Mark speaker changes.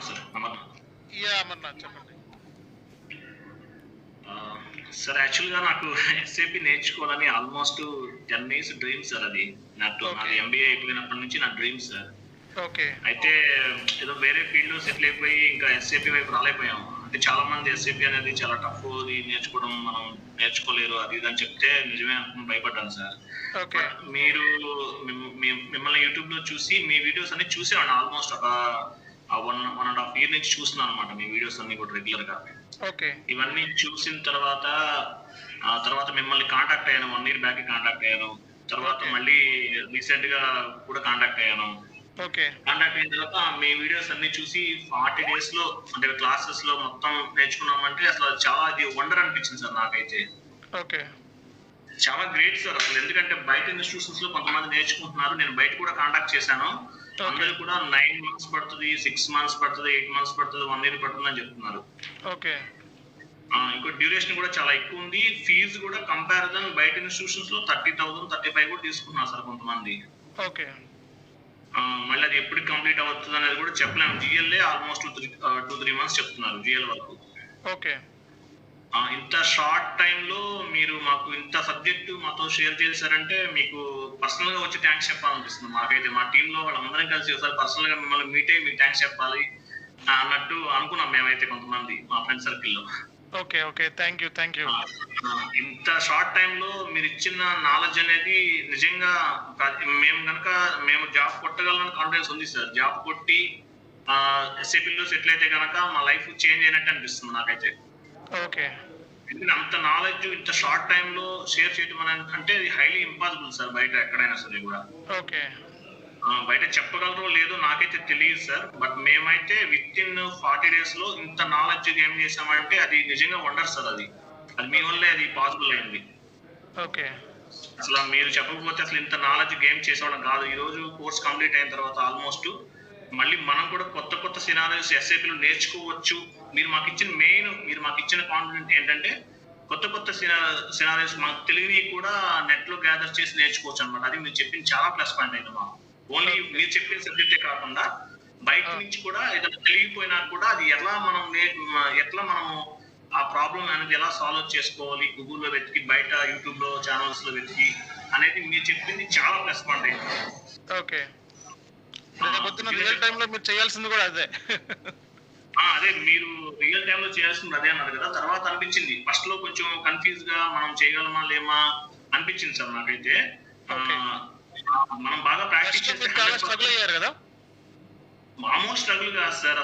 Speaker 1: Sir Amarnath.
Speaker 2: Amarnath చెప్పండి.
Speaker 1: Sir యాక్చువల్గా నాకు ఎస్ఏపి నేర్చుకోవాలని ఆల్మోస్ట్ 10 ఇయర్స్ డ్రీమ్ సార్. అది నాది ఎంబీఏ అయిపోయినప్పటి నుంచి నా డ్రీమ్ సార్.
Speaker 2: ఓకే.
Speaker 1: అయితే ఏదో వేరే ఫీల్డ్ లో సెటిల్ అయిపోయి ఇంకా ఎస్ఏపి వైపు రాలేకపోయాం. అంటే చాలా మంది ఎస్ఏపి అనేది చాలా టఫ్, అది నేర్చుకోవడం మనం నేర్చుకోలేరు అది ఇది అని చెప్తే నిజమే అనుకుని భయపడ్డాను సార్.
Speaker 2: ఓకే.
Speaker 1: మీరు మిమ్మల్ని యూట్యూబ్ లో చూసి మీ వీడియోస్ అన్ని చూసేవాడిని. ఆల్మోస్ట్ ఒక 1.5 year నుంచి చూస్తున్నాను అనమాట మీ వీడియోస్ అన్ని కూడా రెగ్యులర్ గా.
Speaker 2: ఓకే.
Speaker 1: ఇవన్నీ చూసిన తర్వాత మిమ్మల్ని కాంటాక్ట్ అయ్యాను. 1 year బ్యాక్ కాంటాక్ట్ అయ్యాను. తర్వాత మళ్ళీ రీసెంట్ గా కూడా కాంటాక్ట్ అయ్యాను.
Speaker 2: ఓకే.
Speaker 1: కాంటాక్ట్ అయిన తర్వాత మీ వీడియోస్ అన్ని చూసి 40 days లో అంటే క్లాసెస్ లో మొత్తం నేర్చుకున్నామంటే అసలు చాలా అది వండర్ అనిపించింది సార్ నాకైతే.
Speaker 2: ఓకే.
Speaker 1: చాలా గ్రేట్ సార్ అసలు. ఎందుకంటే బయట ఇన్స్టిట్యూషన్స్ లో కొంతమంది నేర్చుకుంటున్నారు. నేను బయట కూడా కాంటాక్ట్ చేశాను. అందరూ కూడా 9 months పడుతుంది, 6 months పడుతుంది, 8 months పడుతుంది, 1 year పడుతుంది అని చెప్తున్నారు.
Speaker 2: ఓకే.
Speaker 1: ఇంకో డ్యూరేషన్ కూడా చాలా ఎక్కువ ఉంది. ఫీజు కూడా కంపారిజన్ బయట ఇన్స్టిట్యూషన్స్ లో 30,000, 35 కూడా తీసుకుంటున్నారు సార్ కొంతమంది.
Speaker 2: ఓకే.
Speaker 1: మళ్ళీ అది ఎప్పుడు కంప్లీట్ అవుతుంది అనేది కూడా చెప్పలేము. జిఎల్ఏ ఆల్మోస్ట్ 2-3 months చెప్తున్నారు జిఎల్ వరకు.
Speaker 2: ఓకే.
Speaker 1: ఇంత షార్ట్ టైంలో మీరు మాకు ఇంత సబ్జెక్టు మాతో షేర్ చేశారంటే మీకు పర్సనల్ గా వచ్చి థ్యాంక్స్ చెప్పాలనిపిస్తుంది మాకైతే. మా టీంలో వాళ్ళందరం కలిసి ఒకసారి పర్సనల్ గా మిమ్మల్ని మీట్ అయ్యి మీకు థ్యాంక్స్ చెప్పాలి అన్నట్టు అనుకున్నాం మేమైతే కొంతమంది మా ఫ్రెండ్ సర్కిల్లో.
Speaker 2: ఓకే. ఓకే. Thank you.
Speaker 1: ఇంత షార్ట్ టైంలో మీరు ఇచ్చిన నాలెడ్జ్ అనేది నిజంగా మేము జాబ్ కొట్టగలమని కాన్ఫిడెన్స్ ఉంది సార్. జాబ్ కొట్టి ఎస్ఏపీలో సెటిల్ అయితే కనుక మా లైఫ్ చేంజ్ అయినట్టు అనిపిస్తుంది నాకైతే.
Speaker 2: ఓకే.
Speaker 1: ఎందుకంటే అంత నాలెడ్జ్ ఇంత షార్ట్ టైంలో షేర్ చేయడం అంటే అది హైలీ ఇంపాసిబుల్ సార్ బయట ఎక్కడైనా సరే కూడా.
Speaker 2: ఓకే.
Speaker 1: బయట చెప్పగలరో లేదో నాకైతే తెలియదు సార్. బట్ మేమైతే విత్ ఇన్ 40 days లో ఇంత నాలెడ్జ్ గేమ్ చేసామంటే అది నిజంగా వండర్ సార్. అది మీ వల్లే అది పాసిబుల్ అయింది.
Speaker 2: ఓకే.
Speaker 1: అసలు మీరు చెప్పకపోతే అసలు ఇంత నాలెడ్జ్ గేమ్ చేసేవాళ్ళం కాదు. ఈ రోజు కోర్స్ కంప్లీట్ అయిన తర్వాత ఆల్మోస్ట్ మళ్ళీ మనం కూడా కొత్త సినారియోస్ ఎస్ఐపీలు నేర్చుకోవచ్చు. మీరు మాకు ఇచ్చిన కాన్ఫిడెంట్ ఏంటంటే కొత్త సినారియోస్ మాకు తెలియని కూడా నెట్ లో గ్యాదర్ చేసి నేర్చుకోవచ్చు అనమాట. అది మీరు చెప్పింది చాలా ప్లస్ పాయింట్ అయితే మాకు. ఓన్లీ మీరు చెప్పిన సబ్జెక్టే కాకుండా బయట నుంచి కూడా ఏదైనా తెలియకపోయినా కూడా అది ఎట్లా మనము ఆ ప్రాబ్లం అనేది ఎలా సాల్వ్ చేసుకోవాలి, గూగుల్లో వెతికి బయట యూట్యూబ్ లో ఛానల్స్ లో వెతికి అనేది మీరు చెప్పింది చాలా ప్లస్ పాయింట్ అయింది.
Speaker 2: ఓకే. రియల్ టైమ్ లో మీరు చేయాల్సింది కూడా అదే.
Speaker 1: అదే మీరు రియల్ టైమ్ లో చేయాల్సింది అదే అన్నారు కదా. తర్వాత అనిపించింది ఫస్ట్ లో కొంచెం కన్ఫ్యూజ్ గా మనం చేయగలమా లేమా అనిపించింది సార్ నాకైతే. మనం బాగా ప్రాక్టీస్ చేస్తే
Speaker 2: స్ట్రగుల్ అయ్యారు కదా.
Speaker 1: మామూలు స్ట్రగుల్ కాదు సార్.